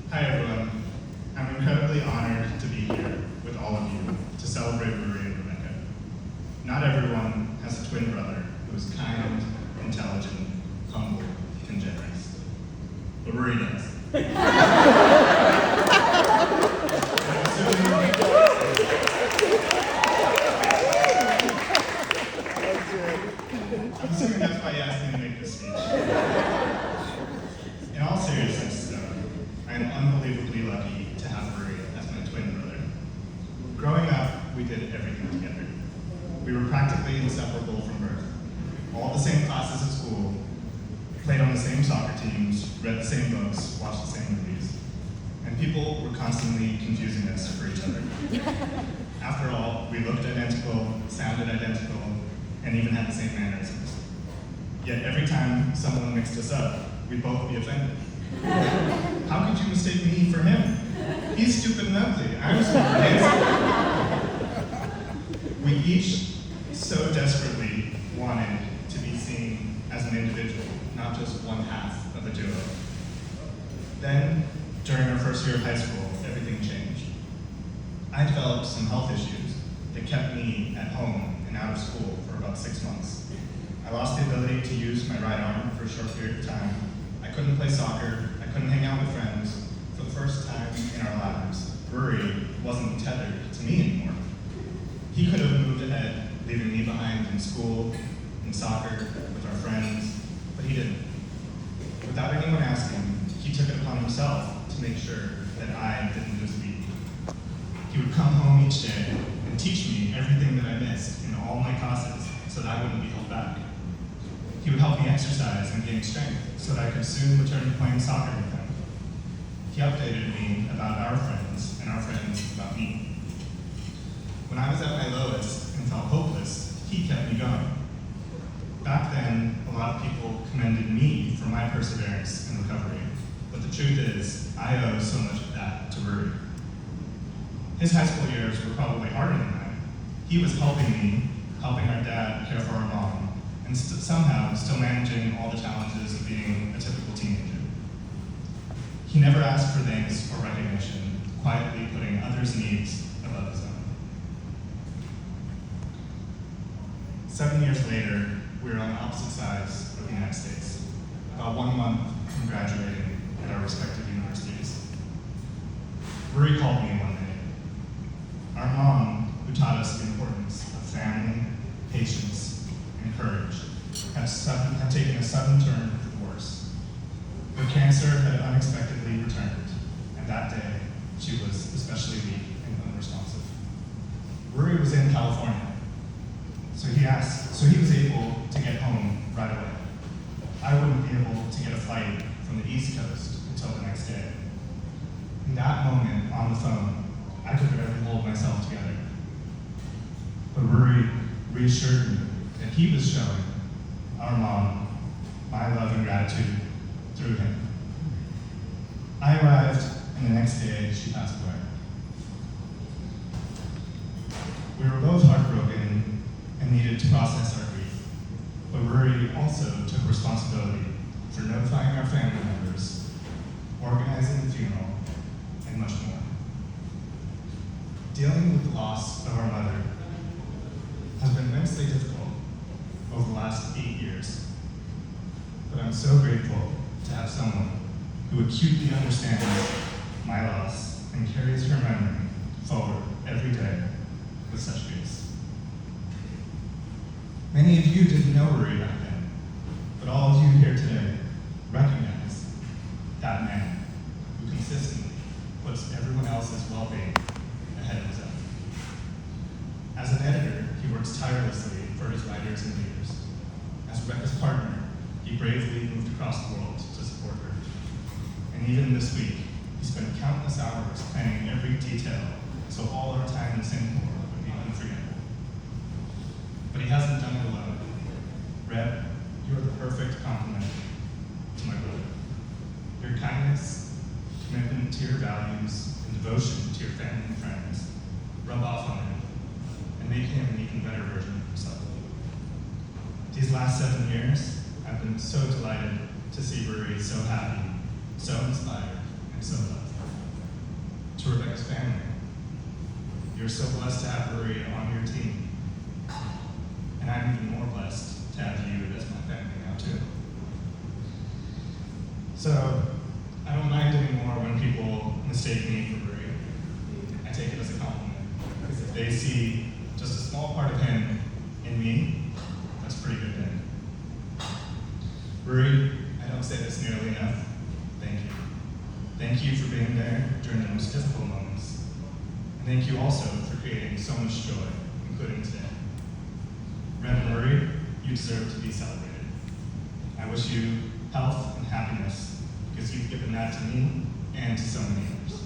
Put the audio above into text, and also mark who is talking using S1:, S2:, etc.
S1: Hi everyone. I'm incredibly honored to be here with all of you to celebrate Ruairi and Rebecca. Not everyone has a twin brother who is kind, intelligent, humble, and generous. But Ruairi does. I'm assuming that's why you asked me to make this speech. In all seriousness, though, I am unbelievably lucky to have Ruairi as my twin brother. Growing up, we did everything together. We were practically inseparable from birth. All the same classes at school, played on the same soccer teams, read the same books, watched the same movies. And people were constantly confusing us for each other. After all, we looked identical, sounded identical, and even had the same mannerisms. Yet every time someone mixed us up, we'd both be offended. How could you mistake me for him? He's stupid and ugly. I'm stupid and handsome. We each so desperately wanted to be seen as an individual, not just one half of a duo. Then, during our first year of high school, everything changed. I developed some health issues that kept me at home and out of school for about 6 months. I lost the ability to use my right arm for a short period of time. I couldn't play soccer, I couldn't hang out with friends. For the first time in our lives, Ruairi wasn't tethered to me anymore. He could have moved ahead, leaving me behind in school, in soccer, with our friends, but he didn't. Without anyone asking, he took it upon himself to make sure that I didn't lose a beat. He would come home each day and teach me everything that I missed in all my classes so that I wouldn't be held back. He would help me exercise and gain strength so that I could soon return to playing soccer with him. He updated me about our friends and our friends about me. When I was at my lowest and felt hopeless, he kept me going. Back then, a lot of people commended me for my perseverance and recovery, but the truth is, I owe so much of that to Ruairi. His high school years were probably harder than mine. He was helping me, helping our dad care for our mom, and somehow still managing all the challenges of being a typical teenager. He never asked for thanks or recognition, quietly putting others' needs above his own. 7 years later, we were on opposite sides of the United States, about 1 month from graduating at our respective universities. Ruairi called me one day. Our mom, who taught us the importance of family, patience, and courage, had taken a sudden turn for the worse. Her cancer had unexpectedly returned, and that day, she was especially weak and unresponsive. Ruairi was in California, so he was able to get home right away. I wouldn't be able to get a flight from the East Coast until the next day. In that moment, on the phone, I could barely hold myself together. But Ruairi reassured me that he was showing our mom my love and gratitude through him. I arrived, and the next day she passed away. We were both heartbroken and needed to process our grief, but Ruairi also took responsibility for notifying our family members, organizing the funeral, and much more. Dealing with the loss of our mother has been immensely difficult over the last 8 years, but I'm so grateful to have someone who acutely understands my loss and carries her memory forward every day with such grace. Many of you didn't know Ruairi back then, but all of you here today recognize that man who consistently puts everyone else's well-being ahead of his own. As an editor, he works tirelessly for his writers and readers. As Rebecca's partner, he bravely moved across the world to support her. And even this week, he spent countless hours planning every detail so all our time in Singapore would be unforgettable. But he hasn't done it alone. Reb, you are the perfect complement to my brother. Your kindness, commitment to your values, and devotion to your family and friends rub off on him and make him an even better version of himself. These last 7 years, I've been so delighted to see Ruairi so so inspired and so loved. To Rebecca's family, you're so blessed to have Ruairi on your team. And I'm even more blessed to have you as my family now too. So, I don't mind anymore when people mistake me for Ruairi. I take it as a compliment, because if they see just a small part of him in me, that's a pretty good thing. Ruairi, I don't say this nearly enough. Thank you. Thank you for being there during the most difficult moments. And thank you also for creating so much joy, including today. Reverend Ruairi, you deserve to be celebrated. I wish you health and happiness, because you've given that to me and to so many others.